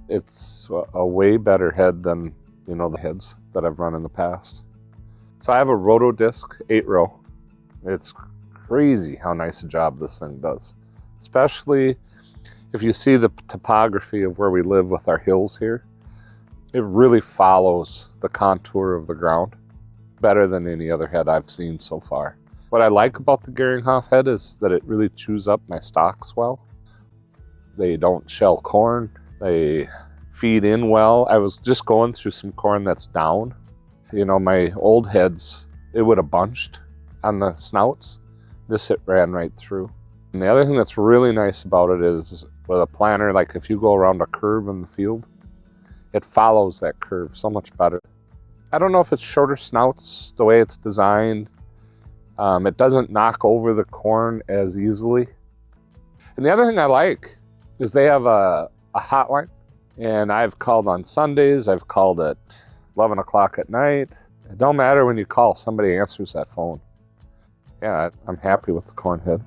It's a way better head than, the heads that I've run in the past. So I have a Rota Disc 8-row. It's crazy how nice a job this thing does. Especially if you see the topography of where we live with our hills here. It really follows the contour of the ground better than any other head I've seen so far. What I like about the Geringhoff head is that it really chews up my stalks well. They don't shell corn. They feed in well. I was just going through some corn that's down. My old heads, it would have bunched on the snouts. This it ran right through. And the other thing that's really nice about it is with a planter, like if you go around a curve in the field, it follows that curve so much better. I don't know if it's shorter snouts, the way it's designed. It doesn't knock over the corn as easily. And the other thing I like is they have a hotline. And I've called on Sundays. I've called at 11 o'clock at night. It don't matter when you call, somebody answers that phone. Yeah, I'm happy with the corn head.